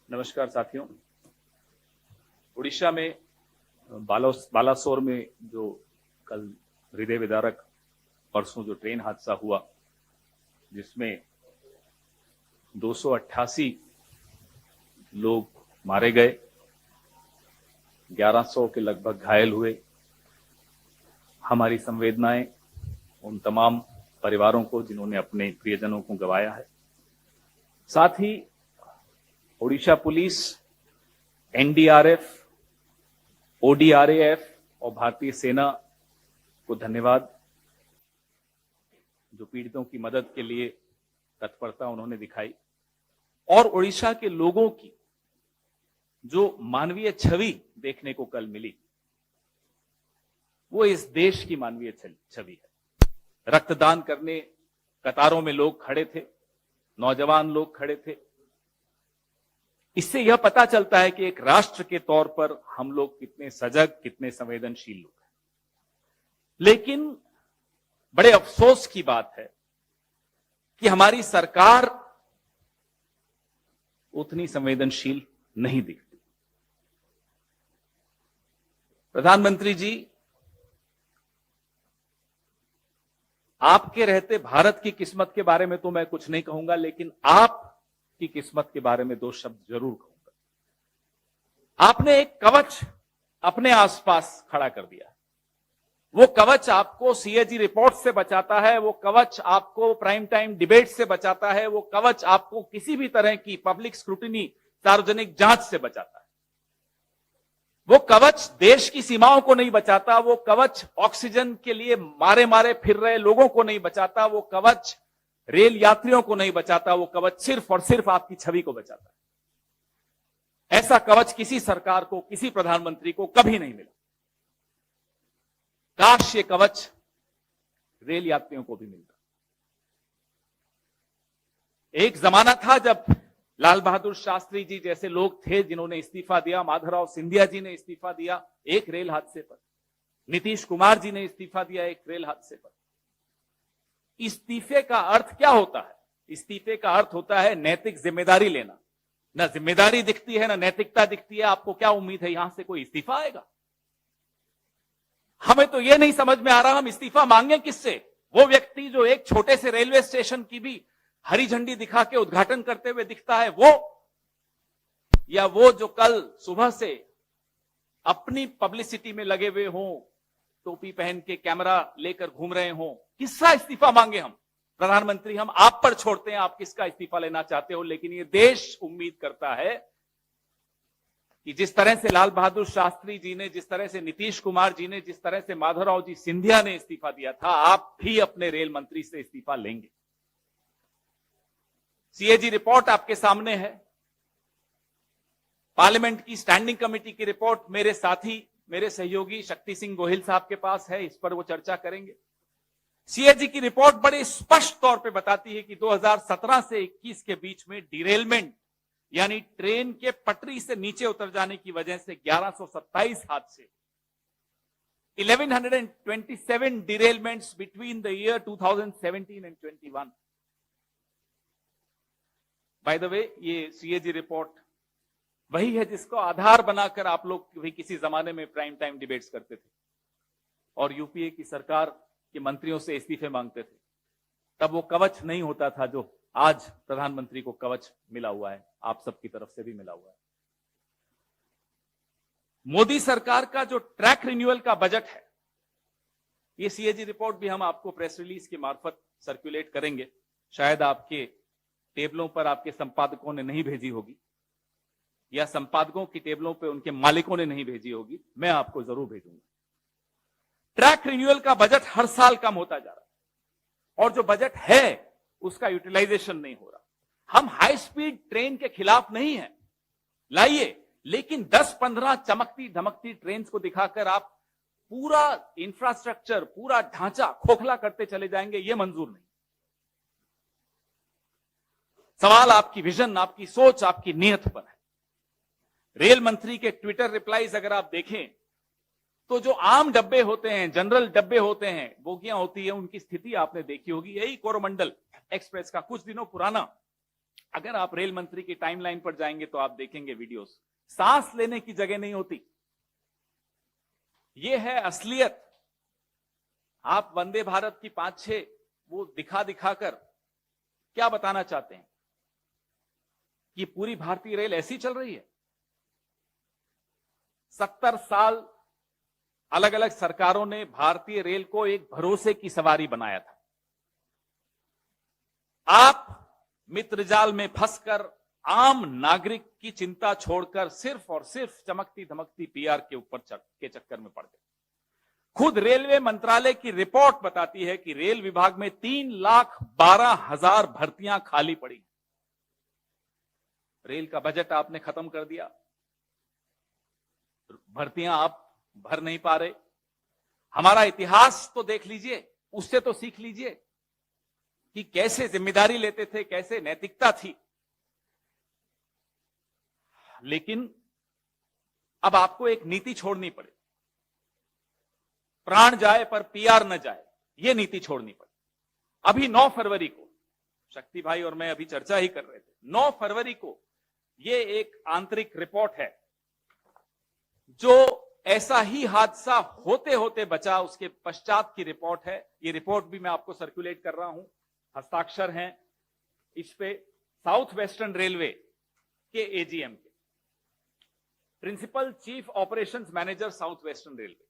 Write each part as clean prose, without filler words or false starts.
नमस्कार साथियों। उड़ीसा में बालासोर में जो कल हृदय विदारक परसों जो ट्रेन हादसा हुआ, जिसमें 288 लोग मारे गए, 1100 के लगभग घायल हुए। हमारी संवेदनाएं उन तमाम परिवारों को जिन्होंने अपने प्रियजनों को गंवाया है। साथ ही ओडिशा पुलिस, एनडीआरएफ, ओडीआरएफ और भारतीय सेना को धन्यवाद, जो पीड़ितों की मदद के लिए तत्परता उन्होंने दिखाई। और ओडिशा के लोगों की जो मानवीय छवि देखने को कल मिली, वो इस देश की मानवीय छवि है। रक्तदान करने कतारों में लोग खड़े थे, नौजवान लोग खड़े थे। इससे यह पता चलता है कि एक राष्ट्र के तौर पर हम लोग कितने सजग, कितने संवेदनशील लोग हैं। लेकिन बड़े अफसोस की बात है कि हमारी सरकार उतनी संवेदनशील नहीं दिखती। प्रधानमंत्री जी, आपके रहते भारत की किस्मत के बारे में तो मैं कुछ नहीं कहूंगा, लेकिन आप की किस्मत के बारे में दो शब्द जरूर कहूंगा। आपने एक कवच अपने आसपास खड़ा कर दिया। वो कवच आपको सीएजी रिपोर्ट से बचाता है, वो कवच आपको प्राइम टाइम डिबेट से बचाता है, वो कवच आपको किसी भी तरह की पब्लिक स्क्रूटिनी, सार्वजनिक जांच से बचाता है। वो कवच देश की सीमाओं को नहीं बचाता, वो कवच ऑक्सीजन के लिए मारे मारे फिर रहे लोगों को नहीं बचाता, वो कवच रेल यात्रियों को नहीं बचाता, वो कवच सिर्फ और सिर्फ आपकी छवि को बचाता है। ऐसा कवच किसी सरकार को, किसी प्रधानमंत्री को कभी नहीं मिला। काश ये कवच रेल यात्रियों को भी मिलता। एक जमाना था जब लाल बहादुर शास्त्री जी जैसे लोग थे जिन्होंने इस्तीफा दिया, माधवराव सिंधिया जी ने इस्तीफा दिया एक रेल हादसे पर, नीतीश कुमार जी ने इस्तीफा दिया एक रेल हादसे पर। इस्तीफे का अर्थ क्या होता है? इस्तीफे का अर्थ होता है नैतिक जिम्मेदारी लेना। ना जिम्मेदारी दिखती है, ना नैतिकता दिखती है। आपको क्या उम्मीद है यहां से कोई इस्तीफा आएगा? हमें तो यह नहीं समझ में आ रहा हम इस्तीफा मांगे किससे। वो व्यक्ति जो एक छोटे से रेलवे स्टेशन की भी हरी झंडी दिखा के उद्घाटन करते हुए दिखता है, वो, या वो जो कल सुबह से अपनी पब्लिसिटी में लगे हुए हों, टोपी पहन के कैमरा लेकर घूम रहे हों, किसका इस्तीफा मांगे हम? प्रधानमंत्री, हम आप पर छोड़ते हैं, आप किसका इस्तीफा लेना चाहते हो। लेकिन ये देश उम्मीद करता है कि जिस तरह से लाल बहादुर शास्त्री जी ने, जिस तरह से नीतीश कुमार जी ने, जिस तरह से माधवराव जी सिंधिया ने इस्तीफा दिया था, आप भी अपने रेल मंत्री से इस्तीफा लेंगे। सीएजी रिपोर्ट आपके सामने है, पार्लियामेंट की स्टैंडिंग कमेटी की रिपोर्ट मेरे साथी, मेरे सहयोगी शक्ति सिंह गोहिल साहब के पास है, इस पर वो चर्चा करेंगे। सीएजी की रिपोर्ट बड़े स्पष्ट तौर पे बताती है कि 2017 से 21 के बीच में डिरेलमेंट, यानी ट्रेन के पटरी से नीचे उतर जाने की वजह से 1127 हादसे, 1127 derailments between the year 2017 and 21। By the way, ये सीएजी रिपोर्ट वही है जिसको आधार बनाकर आप लोग भी किसी जमाने में प्राइम टाइम डिबेट्स करते थे और यूपीए की सरकार के मंत्रियों से इस्तीफे मांगते थे। तब वो कवच नहीं होता था जो आज प्रधानमंत्री को कवच मिला हुआ है, आप सबकी तरफ से भी मिला हुआ है। मोदी सरकार का जो ट्रैक रिन्यूअल का बजट है, ये सीएजी रिपोर्ट भी हम आपको प्रेस रिलीज के मार्फत सर्कुलेट करेंगे। शायद आपके टेबलों पर आपके संपादकों ने नहीं भेजी होगी, या संपादकों की टेबलों पे उनके मालिकों ने नहीं भेजी होगी, मैं आपको जरूर भेजूंगा। ट्रैक रिन्यूअल का बजट हर साल कम होता जा रहा है और जो बजट है उसका यूटिलाइजेशन नहीं हो रहा। हम हाई स्पीड ट्रेन के खिलाफ नहीं है, लाइए, लेकिन 10-15 चमकती धमकती ट्रेन को दिखाकर आप पूरा इंफ्रास्ट्रक्चर, पूरा ढांचा खोखला करते चले जाएंगे, यह मंजूर नहीं। सवाल आपकी विजन, आपकी सोच, आपकी नीयत पर है। रेल मंत्री के ट्विटर रिप्लाईज अगर आप देखें तो जो आम डब्बे होते हैं, जनरल डब्बे होते हैं, बोगियां होती है, उनकी स्थिति आपने देखी होगी। यही कोरोमंडल एक्सप्रेस का कुछ दिनों पुराना अगर आप रेल मंत्री की टाइमलाइन पर जाएंगे तो आप देखेंगे वीडियोस, सांस लेने की जगह नहीं होती। यह है असलियत। आप वंदे भारत की 5-6 वो दिखा दिखाकर क्या बताना चाहते हैं कि पूरी भारतीय रेल ऐसी चल रही है? 70 साल अलग अलग सरकारों ने भारतीय रेल को एक भरोसे की सवारी बनाया था। आप मित्रजाल में फंसकर आम नागरिक की चिंता छोड़कर सिर्फ और सिर्फ चमकती धमकती पीआर के ऊपर के चक्कर में पड़ गए। खुद रेलवे मंत्रालय की रिपोर्ट बताती है कि रेल विभाग में 3,12,000 भर्तियां खाली पड़ी। रेल का बजट आपने खत्म कर दिया, भर्तियां आप भर नहीं पा रहे। हमारा इतिहास तो देख लीजिए, उससे तो सीख लीजिए कि कैसे जिम्मेदारी लेते थे, कैसे नैतिकता थी। लेकिन अब आपको एक नीति छोड़नी पड़े, प्राण जाए पर पीआर न जाए, यह नीति छोड़नी पड़े। अभी 9 फरवरी को शक्ति भाई और मैं अभी चर्चा ही कर रहे थे, 9 फरवरी को यह एक आंतरिक रिपोर्ट है जो ऐसा ही हादसा होते होते बचा, उसके पश्चात की रिपोर्ट है। ये रिपोर्ट भी मैं आपको सर्कुलेट कर रहा हूं, हस्ताक्षर हैं इस पे साउथ वेस्टर्न रेलवे के एजीएम के, principal chief operations manager south western railway.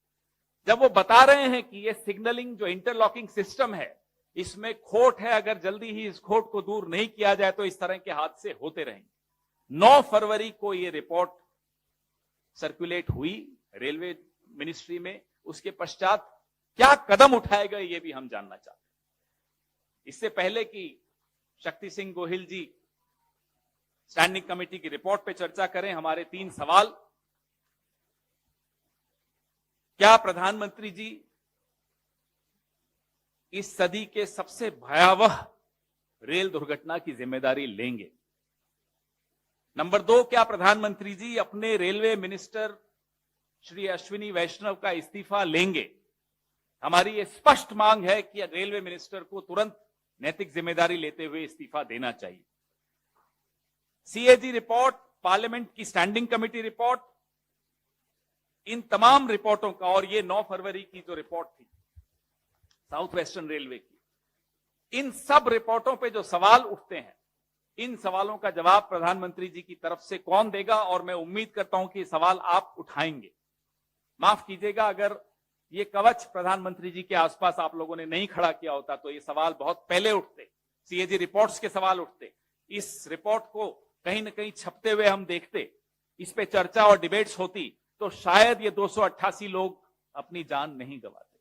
जब वो बता रहे हैं कि ये सिग्नलिंग जो इंटरलॉकिंग सिस्टम है, इसमें खोट है, अगर जल्दी ही इस खोट को दूर नहीं किया जाए तो इस तरह के हादसे होते रहेंगे। 9 फरवरी को ये रिपोर्ट सर्कुलेट हुई रेलवे मिनिस्ट्री में। उसके पश्चात क्या कदम उठाए गए ये भी हम जानना चाहते हैं। इससे पहले कि शक्ति सिंह गोहिल जी स्टैंडिंग कमेटी की रिपोर्ट पे चर्चा करें, हमारे 3 सवाल। क्या प्रधानमंत्री जी इस सदी के सबसे भयावह रेल दुर्घटना की जिम्मेदारी लेंगे? नंबर 2, क्या प्रधानमंत्री जी अपने रेलवे मिनिस्टर श्री अश्विनी वैष्णव का इस्तीफा लेंगे? हमारी ये स्पष्ट मांग है कि रेलवे मिनिस्टर को तुरंत नैतिक जिम्मेदारी लेते हुए इस्तीफा देना चाहिए। सीएजी रिपोर्ट, पार्लियामेंट की स्टैंडिंग कमेटी रिपोर्ट, इन तमाम रिपोर्टों का, और ये 9 फरवरी की जो रिपोर्ट थी साउथ वेस्टर्न रेलवे की, इन सब रिपोर्टों पे जो सवाल उठते हैं, इन सवालों का जवाब प्रधानमंत्री जी की तरफ से कौन देगा? और मैं उम्मीद करता हूं कि सवाल आप उठाएंगे। माफ कीजिएगा, अगर ये कवच प्रधानमंत्री जी के आसपास आप लोगों ने नहीं खड़ा किया होता तो ये सवाल बहुत पहले उठते, सीएजी रिपोर्ट्स के सवाल उठते। इस रिपोर्ट को कहीं ना कहीं छपते हुए हम देखते, इस पे चर्चा और डिबेट्स होती, तो शायद ये 288 लोग अपनी जान नहीं गंवाते।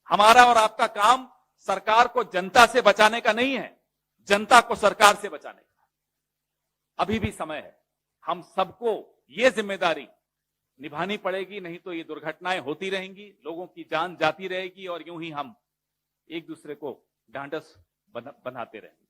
हमारा और आपका काम सरकार को जनता से बचाने का नहीं है, जनता को सरकार से बचाने का। अभी भी समय है, हम सबको ये जिम्मेदारी निभानी पड़ेगी, नहीं तो ये दुर्घटनाएं होती रहेंगी, लोगों की जान जाती रहेगी और यूं ही हम एक दूसरे को ढांढस बनाते रहेंगे।